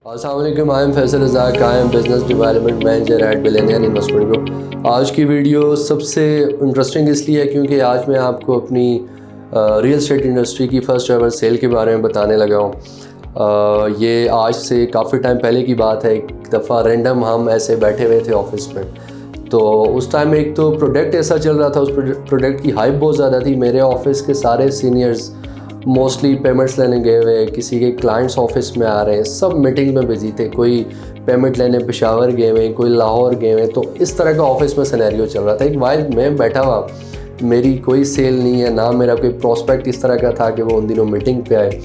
السلام علیکم، I am Faisal Razzaq, I am business development manager at Billionaire Investment Group. آج کی ویڈیو سب سے انٹرسٹنگ اس لیے ہے کیونکہ آج میں آپ کو اپنی ریئل اسٹیٹ انڈسٹری کی فرسٹ ایور سیل کے بارے میں بتانے لگا ہوں۔ یہ آج سے کافی ٹائم پہلے کی بات ہے۔ ایک دفعہ رینڈم ہم ایسے بیٹھے ہوئے تھے آفس میں، تو اس ٹائم ایک تو پروڈکٹ ایسا چل رہا تھا، اس پروڈکٹ کی ہائپ بہت زیادہ تھی۔ میرے آفس کے سارے سینئرز موسٹلی پیمنٹس لینے گئے ہوئے، کسی کے کلائنٹس آفس میں آ رہے ہیں، سب میٹنگ میں بزی تھے، کوئی پیمنٹ لینے پشاور گئے ہوئے، کوئی لاہور گئے ہوئے، تو اس طرح کا آفس میں سینیریو چل رہا تھا۔ ایک وائل میں بیٹھا ہوا، میری کوئی سیل نہیں ہے، نہ میرا کوئی پراسپیکٹ اس طرح کا تھا کہ وہ ان دنوں میٹنگ پہ آئے۔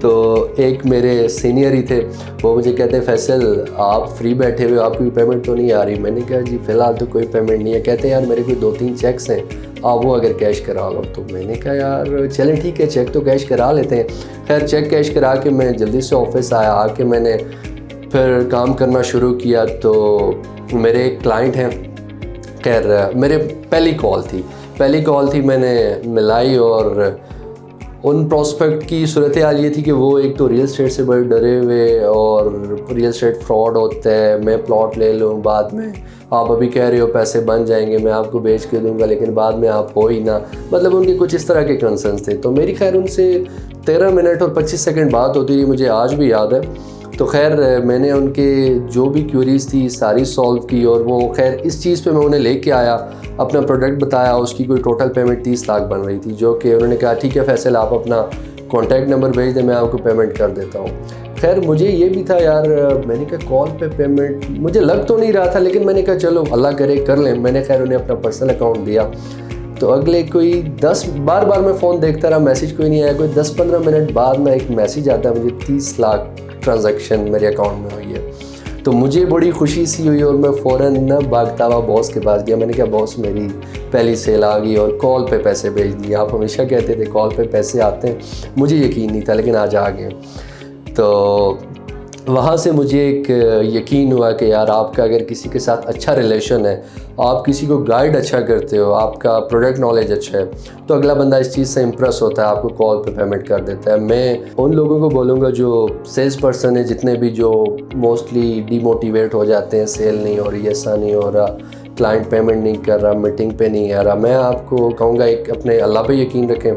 تو ایک میرے سینئر ہی تھے، وہ مجھے کہتے ہیں فیصل آپ فری بیٹھے ہوئے، آپ کی پیمنٹ تو نہیں آ رہی؟ میں نے کہا جی فی الحال تو کوئی پیمنٹ نہیں ہے۔ کہتے ہیں یار میرے کوئی 2-3 چیکس ہیں، آپ وہ اگر کیش کرا لو۔ تو میں نے کہا یار چلیں ٹھیک ہے، چیک تو کیش کرا لیتے ہیں۔ خیر چیک کیش کرا کے میں جلدی سے آفس آیا، آ کے میں نے پھر کام کرنا شروع کیا۔ تو میرے ایک کلائنٹ ہیں، خیر میرے پہلی کال تھی میں نے ملائی، اور ان پراسپیکٹ کی صورتحال یہ تھی کہ وہ ایک تو ریئل اسٹیٹ سے بڑے ڈرے ہوئے، اور ریئل اسٹیٹ فراڈ ہوتا ہے، میں پلاٹ لے لوں، بعد میں آپ ابھی کہہ رہے ہو پیسے بن جائیں گے، میں آپ کو بیچ کے دوں گا، لیکن بعد میں آپ ہو ہی نہ، مطلب ان کے کچھ اس طرح کے کنسرنس تھے۔ تو میری خیر ان سے 13 منٹ اور 25 سیکنڈ بات ہوتی رہی، مجھے آج بھی یاد ہے۔ تو خیر میں نے ان کے جو بھی کیوریز تھی ساری سالو کی، اور وہ خیر اس چیز پہ میں انہیں لے کے آیا، اپنا پروڈکٹ بتایا۔ اس کی کوئی ٹوٹل پیمنٹ 30 لاکھ بن رہی تھی، جو کہ انہوں نے کہا ٹھیک ہے فیصل آپ اپنا کانٹیکٹ نمبر بھیج دیں، میں آپ کو پیمنٹ کر دیتا ہوں۔ خیر مجھے یہ بھی تھا یار، میں نے کہا کال پہ پیمنٹ مجھے لگ تو نہیں رہا تھا، لیکن میں نے کہا چلو اللہ کرے کر لیں۔ میں نے خیر انہیں اپنا پرسنل اکاؤنٹ دیا۔ تو اگلے کوئی 10 بار میں فون دیکھتا رہا، میسیج کوئی نہیں آیا۔ کوئی 10-15 منٹ بعد میں ایک میسیج آتا ہے، مجھے 30 لاکھ ٹرانزیکشن میرے اکاؤنٹ میں ہوئی ہے۔ تو مجھے بڑی خوشی سی ہوئی، اور میں فوراً نہ بھاگتا ہوا باس کے پاس گیا۔ میں نے کہا باس میری پہلی سیل آ گئی، اور کال پہ پیسے بھیج دیے۔ آپ ہمیشہ کہتے تھے کال پہ پیسے آتے ہیں، مجھے یقین نہیں تھا، لیکن آج آ گئے۔ تو وہاں سے مجھے ایک یقین ہوا کہ یار آپ کا اگر کسی کے ساتھ اچھا ریلیشن ہے، آپ کسی کو گائیڈ اچھا کرتے ہو، آپ کا پروڈکٹ نالج اچھا ہے، تو اگلا بندہ اس چیز سے امپریس ہوتا ہے، آپ کو کال پہ پیمنٹ کر دیتا ہے۔ میں ان لوگوں کو بولوں گا جو سیلس پرسن ہیں، جتنے بھی جو موسٹلی ڈی موٹیویٹ ہو جاتے ہیں، سیل نہیں ہو رہی، ایسا نہیں ہو رہا، کلائنٹ پیمنٹ نہیں کر رہا، میٹنگ پہ نہیں آ رہا، میں آپ کو کہوں گا ایک اپنے اللہ پہ یقین رکھیں،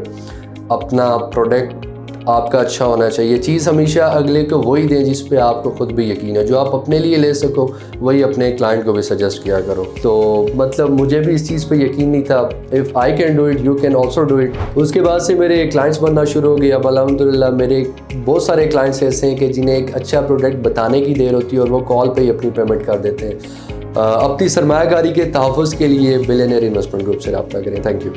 اپنا پروڈکٹ آپ کا اچھا ہونا چاہیے۔ چیز ہمیشہ اگلے کو وہی دیں جس پہ آپ کو خود بھی یقین ہے، جو آپ اپنے لیے لے سکو وہی اپنے کلائنٹ کو بھی سجیسٹ کیا کرو۔ تو مطلب مجھے بھی اس چیز پہ یقین نہیں تھا، if I can do it you can also do it. اس کے بعد سے میرے کلائنٹس بننا شروع ہو گئے۔ اب الحمدللہ میرے بہت سارے کلائنٹس ایسے ہیں کہ جنہیں ایک اچھا پروڈکٹ بتانے کی دیر ہوتی ہے، اور وہ کال پہ ہی اپنی پیمنٹ کر دیتے ہیں۔ اپنی سرمایہ کاری کے تحفظ کے لیے بلینئر انویسٹمنٹ گروپ سے رابطہ کریں۔ Thank you.